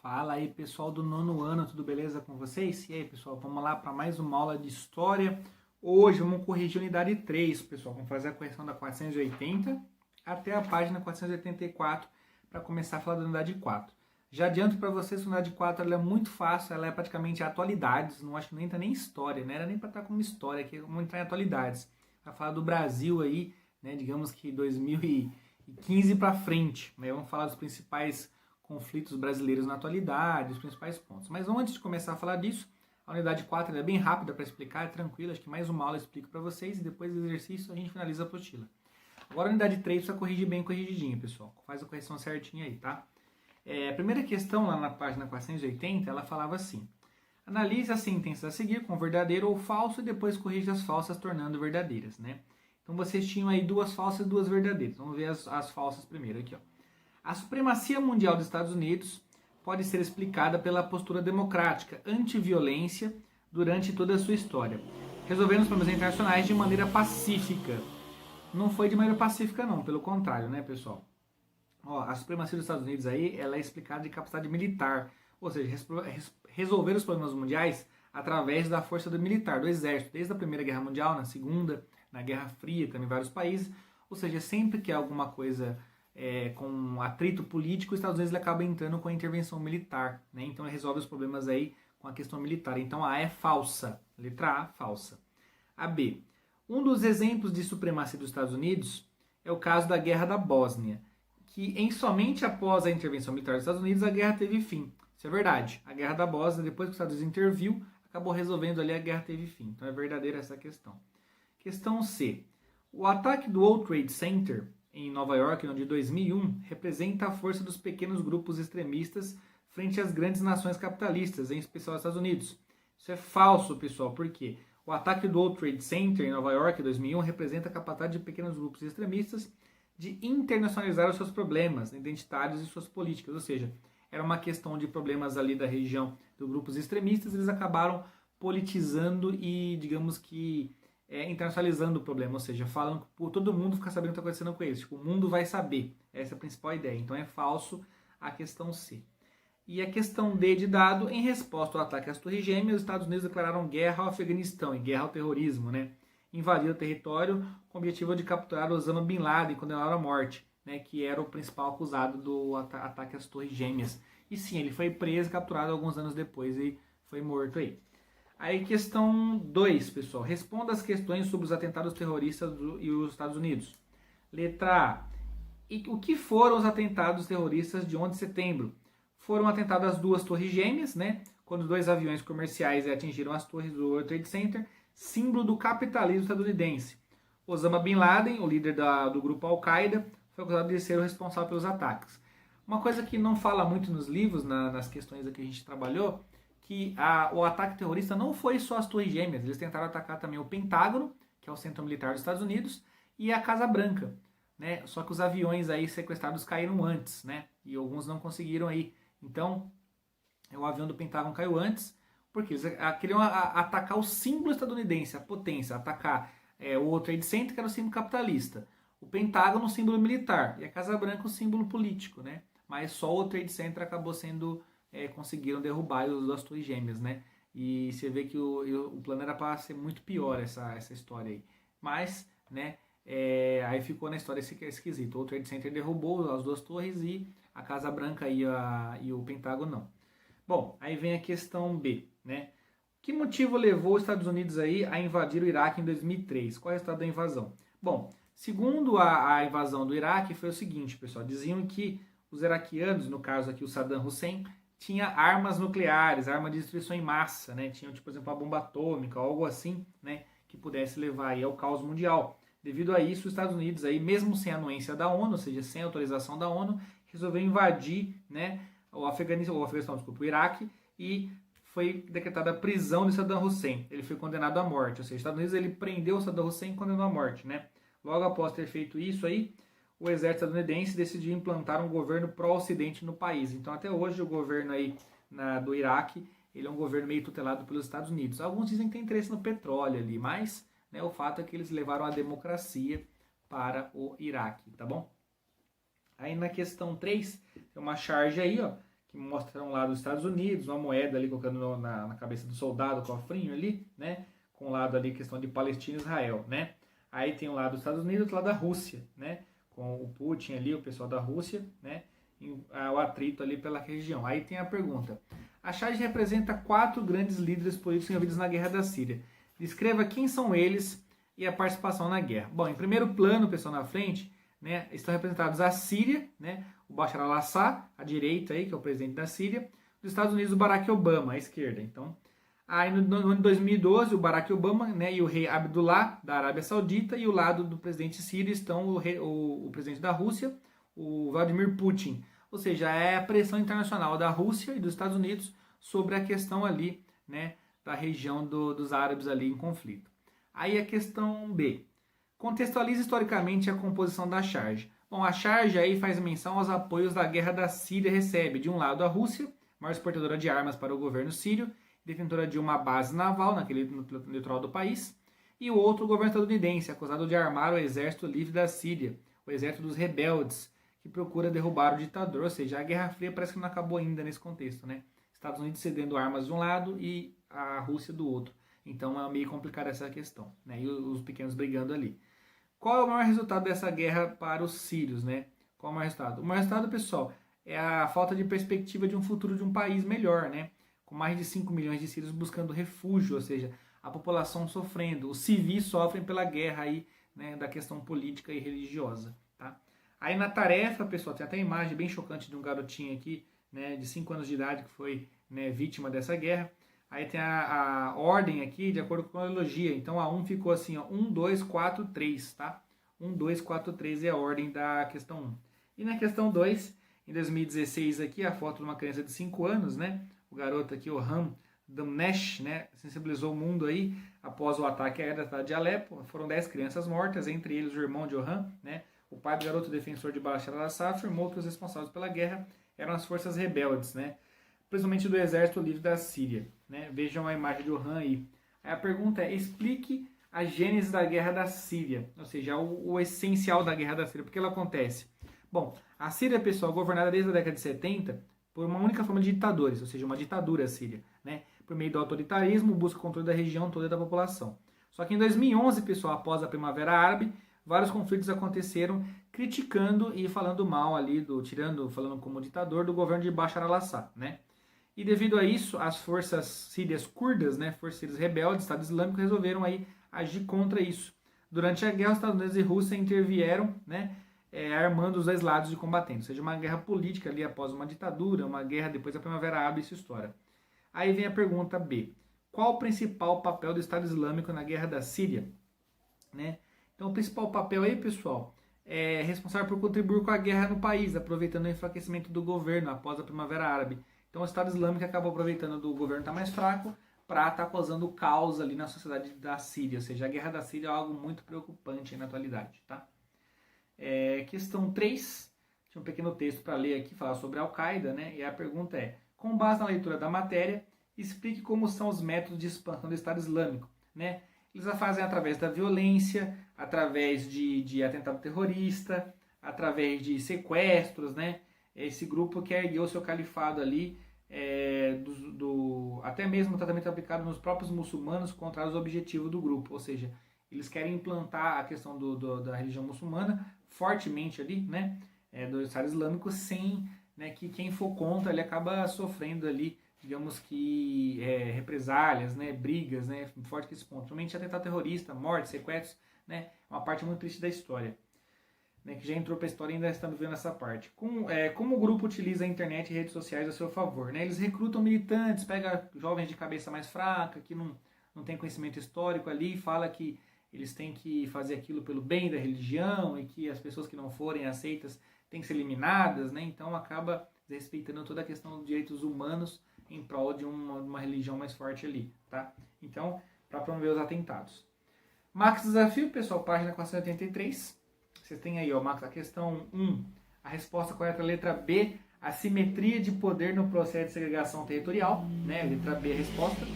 Fala aí, pessoal do nono ano, tudo beleza com vocês? E aí, pessoal, vamos lá para mais uma aula de História. Hoje vamos corrigir a unidade 3, pessoal. Vamos fazer a correção da 480 até a página 484 para começar a falar da unidade 4. Já adianto para vocês que a unidade 4 ela é muito fácil, ela é praticamente atualidades, não acho que nem entra nem história, né? Era nem para estar como história, aqui vamos entrar em atualidades. Vai falar do Brasil aí, né? Digamos que 2015 para frente, né? Vamos falar dos principais conflitos brasileiros na atualidade, os principais pontos. Mas antes de começar a falar disso, a unidade 4 é bem rápida para explicar, é tranquila, acho que mais uma aula eu explico para vocês e depois do exercício a gente finaliza a apostila. Agora a unidade 3 precisa corrigir bem corrigidinho, pessoal. Faz a correção certinha aí, tá? A primeira questão lá na página 480, ela falava assim: analise as sentenças a seguir com verdadeiro ou falso e depois corrija as falsas tornando verdadeiras, né? Então vocês tinham aí duas falsas e duas verdadeiras. Vamos ver as falsas primeiro aqui, ó. A supremacia mundial dos Estados Unidos pode ser explicada pela postura democrática, anti-violência, durante toda a sua história, resolvendo os problemas internacionais de maneira pacífica. Não foi de maneira pacífica não, pelo contrário, né, pessoal? Ó, a supremacia dos Estados Unidos aí, ela é explicada de capacidade militar, ou seja, resolver os problemas mundiais através da força do militar, do exército, desde a Primeira Guerra Mundial, na Segunda, na Guerra Fria, também em vários países, ou seja, sempre que há alguma coisa com atrito político, os Estados Unidos acaba entrando com a intervenção militar, né? Então ele resolve os problemas aí com a questão militar. Então a A é falsa, letra A, falsa. A B, um dos exemplos de supremacia dos Estados Unidos é o caso da Guerra da Bósnia, que somente após a intervenção militar dos Estados Unidos a guerra teve fim. Isso é verdade. A Guerra da Bósnia, depois que os Estados Unidos interviu, acabou resolvendo ali, a guerra teve fim. Então é verdadeira essa questão. Questão C, o ataque do World Trade Center em Nova York, no ano de 2001, representa a força dos pequenos grupos extremistas frente às grandes nações capitalistas, em especial os Estados Unidos. Isso é falso, pessoal, por quê? O ataque do World Trade Center em Nova York, em 2001, representa a capacidade de pequenos grupos extremistas de internacionalizar os seus problemas identitários e suas políticas, ou seja, era uma questão de problemas ali da região dos grupos extremistas, eles acabaram politizando e, digamos que, internacionalizando o problema, ou seja, falando que todo mundo fica sabendo o que está acontecendo com eles. Tipo, o mundo vai saber. Essa é a principal ideia. Então é falso a questão C. E a questão D de dado, em resposta ao ataque às Torres Gêmeas, os Estados Unidos declararam guerra ao Afeganistão e guerra ao terrorismo, né? Invadiram o território com o objetivo de capturar Osama Bin Laden e condená-lo à morte, né? Que era o principal acusado do ataque às Torres Gêmeas. E sim, ele foi preso e capturado alguns anos depois e foi morto aí. Aí questão 2, pessoal. Responda as questões sobre os atentados terroristas e os Estados Unidos. Letra A. O que foram os atentados terroristas de 11 de setembro? Foram atentados às duas torres gêmeas, né? Quando dois aviões comerciais atingiram as torres do World Trade Center, símbolo do capitalismo estadunidense. Osama Bin Laden, o líder do grupo Al-Qaeda, foi acusado de ser o responsável pelos ataques. Uma coisa que não fala muito nos livros, nas questões que a gente trabalhou, que o ataque terrorista não foi só as Torres Gêmeas, eles tentaram atacar também o Pentágono, que é o centro militar dos Estados Unidos, e a Casa Branca, né? Só que os aviões aí sequestrados caíram antes, né? E alguns não conseguiram aí. Então, o avião do Pentágono caiu antes, porque eles queriam atacar o símbolo estadunidense, a potência, atacar o World Trade Center, que era o símbolo capitalista, o Pentágono, o símbolo militar, e a Casa Branca, o símbolo político, né? Mas só o World Trade Center acabou sendo conseguiram derrubar os das Torres Gêmeas, né? E você vê que o plano era para ser muito pior essa história aí. Mas, né? Aí ficou na história esse esquisito. O Trade Center derrubou as duas torres e a Casa Branca e o Pentágono não. Bom, aí vem a questão B, né? Que motivo levou os Estados Unidos aí a invadir o Iraque em 2003? Qual é o resultado da invasão? Bom, segundo a invasão do Iraque foi o seguinte, pessoal. Diziam que os iraquianos, no caso aqui o Saddam Hussein, tinha armas nucleares, arma de destruição em massa, né? Tinham, tipo, por exemplo, a bomba atômica, algo assim, né? Que pudesse levar aí ao caos mundial. Devido a isso, os Estados Unidos, aí, mesmo sem a anuência da ONU, ou seja, sem a autorização da ONU, resolveu invadir, né, o Iraque, e foi decretada a prisão de Saddam Hussein. Ele foi condenado à morte, ou seja, os Estados Unidos ele prendeu Saddam Hussein e condenou à morte, né? Logo após ter feito isso aí, o exército estadunidense decidiu implantar um governo pró-ocidente no país. Então, até hoje, o governo aí do Iraque, ele é um governo meio tutelado pelos Estados Unidos. Alguns dizem que tem interesse no petróleo ali, mas, né, o fato é que eles levaram a democracia para o Iraque, tá bom? Aí na questão 3, tem uma charge aí, ó, que que mostram lá dos Estados Unidos, uma moeda ali colocando na cabeça do soldado, cofrinho ali, né? Com o lado ali questão de Palestina e Israel, né? Aí tem o lado dos Estados Unidos e outro lado da Rússia, né? Com o Putin ali, o pessoal da Rússia, né? E o atrito ali pela região. Aí tem a pergunta. A charge representa 4 grandes líderes políticos envolvidos na guerra da Síria. Descreva quem são eles e a participação na guerra. Bom, em primeiro plano, pessoal, na frente, né, estão representados a Síria, né, o Bashar al-Assad, à direita aí, que é o presidente da Síria, dos Estados Unidos, o Barack Obama, à esquerda. Então, aí no ano de 2012, o Barack Obama, né, e o rei Abdullah, da Arábia Saudita, e o lado do presidente sírio estão o presidente da Rússia, o Vladimir Putin. Ou seja, é a pressão internacional da Rússia e dos Estados Unidos sobre a questão ali, né, da região dos árabes ali em conflito. Aí a questão B. Contextualize historicamente a composição da charge. Bom, a charge aí faz menção aos apoios da guerra da Síria recebe, de um lado, a Rússia, maior exportadora de armas para o governo sírio, detentora de uma base naval no litoral do país, e o outro, o governo estadunidense, acusado de armar o Exército Livre da Síria, o Exército dos Rebeldes, que procura derrubar o ditador. Ou seja, a Guerra Fria parece que não acabou ainda nesse contexto, né? Estados Unidos cedendo armas de um lado e a Rússia do outro. Então é meio complicada essa questão, né? E os pequenos brigando ali. Qual é o maior resultado dessa guerra para os sírios, né? Qual é o maior resultado? O maior resultado, pessoal, é a falta de perspectiva de um futuro de um país melhor, né? Com mais de 5 milhões de sírios buscando refúgio, ou seja, a população sofrendo, os civis sofrem pela guerra aí, né, da questão política e religiosa, tá? Aí na tarefa, pessoal, tem até a imagem bem chocante de um garotinho aqui, né, de 5 anos de idade que foi, né, vítima dessa guerra. Aí tem a ordem aqui de acordo com a cronologia. Então a 1 ficou assim, ó, 1, 2, 4, 3, tá? 1, 2, 4, 3 é a ordem da questão 1. E na questão 2, em 2016 aqui, a foto de uma criança de 5 anos, né? O garoto aqui, o Ham Damnesh, né? Sensibilizou o mundo aí após o ataque aéreo da cidade de Alepo. Foram 10 crianças mortas, entre eles o irmão de Oham, né? O pai do garoto defensor de Bashar al-Assad afirmou que os responsáveis pela guerra eram as forças rebeldes, né? Principalmente do Exército Livre da Síria, né? Vejam a imagem de Oham aí. Aí a pergunta é, explique a gênese da Guerra da Síria, ou seja, o essencial da Guerra da Síria, porque ela acontece. Bom, a Síria, pessoal, governada desde a década de 70 por uma única forma de ditadores, ou seja, uma ditadura síria, né? Por meio do autoritarismo, busca o controle da região toda da população. Só que em 2011, pessoal, após a Primavera Árabe, vários conflitos aconteceram criticando e falando mal ali, falando como ditador do governo de Bashar al-Assad, né? E devido a isso, as forças sírias curdas, né, forças sírias rebeldes, Estado Islâmico, resolveram aí agir contra isso. Durante a guerra, os Estados Unidos e Rússia intervieram, né, armando os dois lados de combatentes. Ou seja, uma guerra política ali após uma ditadura, uma guerra depois da Primavera Árabe, isso história. Aí vem a pergunta B. Qual o principal papel do Estado Islâmico na guerra da Síria? Né? Então, o principal papel aí, pessoal, é responsável por contribuir com a guerra no país, aproveitando o enfraquecimento do governo após a Primavera Árabe. Então, o Estado Islâmico acaba aproveitando do governo estar mais fraco para estar causando caos ali na sociedade da Síria. Ou seja, a guerra da Síria é algo muito preocupante na atualidade. Tá? Questão 3. Tinha um pequeno texto para ler aqui, falar sobre a Al-Qaeda. Né? E a pergunta é, com base na leitura da matéria, explique como são os métodos de expansão do Estado Islâmico. Né? Eles a fazem através da violência, através de atentado terrorista, através de sequestros, né? Esse grupo que ergueu seu califado ali, até mesmo o tratamento aplicado nos próprios muçulmanos contra os objetivos do grupo, ou seja, eles querem implantar a questão da religião muçulmana fortemente ali, né, do Estado Islâmico, sem, né, que quem for contra ele acaba sofrendo ali, digamos que represálias, né, brigas, né, forte que esse ponto, principalmente atentado terrorista, morte, sequestros, né, uma parte muito triste da história. Que já entrou para a história e ainda estamos vendo essa parte. Como o grupo utiliza a internet e redes sociais a seu favor? Né? Eles recrutam militantes, pegam jovens de cabeça mais fraca, que não tem conhecimento histórico ali, e fala que eles têm que fazer aquilo pelo bem da religião e que as pessoas que não forem aceitas têm que ser eliminadas, né? Então acaba desrespeitando toda a questão dos direitos humanos em prol de uma religião mais forte ali. Tá? Então, para promover os atentados. Max Desafio, pessoal, página 483. Vocês têm aí, ó, a questão 1, a resposta correta é a letra B, assimetria de poder no processo de segregação territorial, né? Letra B é a resposta.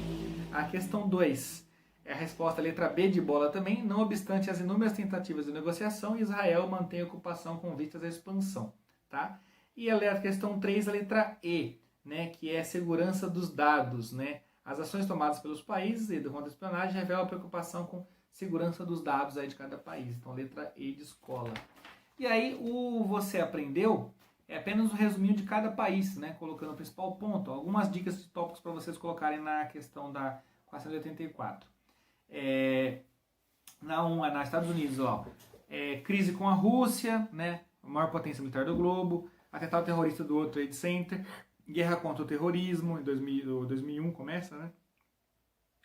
A questão 2 é a resposta, a letra B de bola também, não obstante as inúmeras tentativas de negociação, Israel mantém a ocupação com vistas à expansão, tá? E a questão 3, a letra E, né, que é segurança dos dados, né? As ações tomadas pelos países e do contra-espionagem revelam a preocupação com segurança dos dados aí de cada país. Então, letra E de escola. E aí, o Você Aprendeu é apenas um resuminho de cada país, né? Colocando o principal ponto. Algumas dicas de tópicos para vocês colocarem na questão da 484. Nos Estados Unidos, ó, crise com a Rússia, né? A maior potência militar do globo, atentado terrorista do World Trade Center, guerra contra o terrorismo, em 2001 começa, né?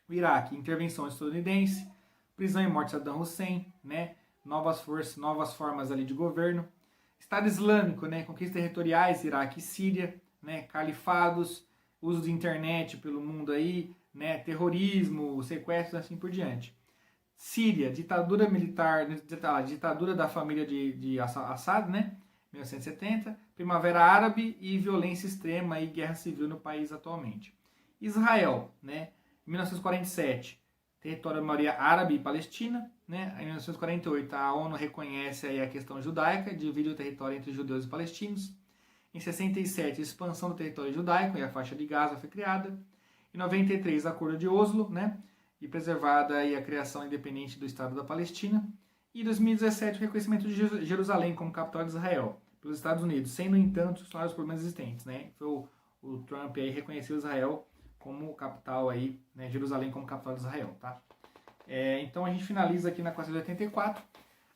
O Iraque, intervenção estadunidense, prisão e morte de Saddam Hussein, né? Novas formas ali de governo. Estado Islâmico, né? Conquistas territoriais, Iraque e Síria, né? Califados, uso de internet pelo mundo aí, né? Terrorismo, sequestros, assim por diante. Síria, ditadura militar, ditadura da família de Assad, né? 1970, Primavera Árabe e violência extrema e guerra civil no país atualmente. Israel, né? 1947, território de maioria árabe e palestina, né? Em 1948, a ONU reconhece aí a questão judaica, divide o território entre judeus e palestinos. Em 67, expansão do território judaico e a faixa de Gaza foi criada. Em 93, Acordo de Oslo, né? E preservada aí a criação independente do Estado da Palestina. E em 2017, o reconhecimento de Jerusalém como capital de Israel pelos Estados Unidos, sem, no entanto, solucionar os problemas existentes, né? Foi o Trump aí reconheceu Israel como capital aí, né? Jerusalém como capital de Israel, tá? Então a gente finaliza aqui na 484.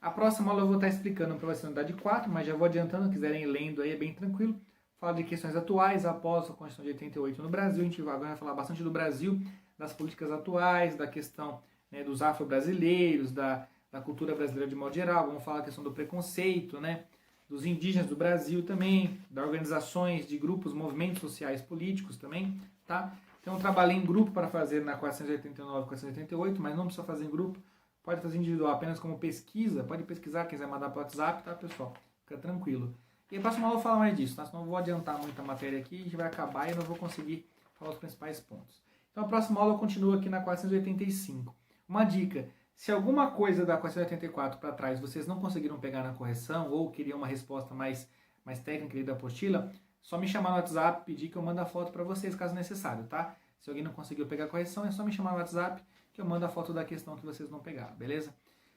A próxima aula eu vou estar explicando para você a unidade 4, mas já vou adiantando, se quiserem ir lendo aí, é bem tranquilo. Fala de questões atuais após a Constituição de 88 no Brasil. A gente agora vai falar bastante do Brasil, das políticas atuais, da questão, né, dos afro-brasileiros, da cultura brasileira de modo geral. Vamos falar da questão do preconceito, né, dos indígenas do Brasil também, das organizações de grupos, movimentos sociais políticos também, tá? Tem um trabalho em grupo para fazer na 489 e 488, mas não precisa fazer em grupo, pode fazer individual apenas como pesquisa, pode pesquisar, quem quiser mandar para o WhatsApp, tá, pessoal? Fica tranquilo. E a próxima aula eu vou falar mais disso, tá? Senão eu vou adiantar muita matéria aqui, a gente vai acabar e eu não vou conseguir falar os principais pontos. Então a próxima aula eu continuo aqui na 485. Uma dica, se alguma coisa da 484 para trás vocês não conseguiram pegar na correção ou queriam uma resposta mais técnica ali da apostila, só me chamar no WhatsApp, pedir que eu mando a foto para vocês, caso necessário, tá? Se alguém não conseguiu pegar a correção, é só me chamar no WhatsApp que eu mando a foto da questão que vocês não pegaram, beleza?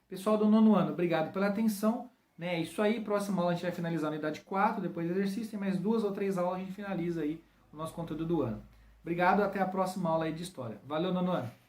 Pessoal do 9º ano, obrigado pela atenção. Né? É isso aí, próxima aula a gente vai finalizar a unidade 4, depois do exercício, tem mais 2 ou 3 aulas a gente finaliza aí o nosso conteúdo do ano. Obrigado, até a próxima aula aí de História. Valeu, 9º ano!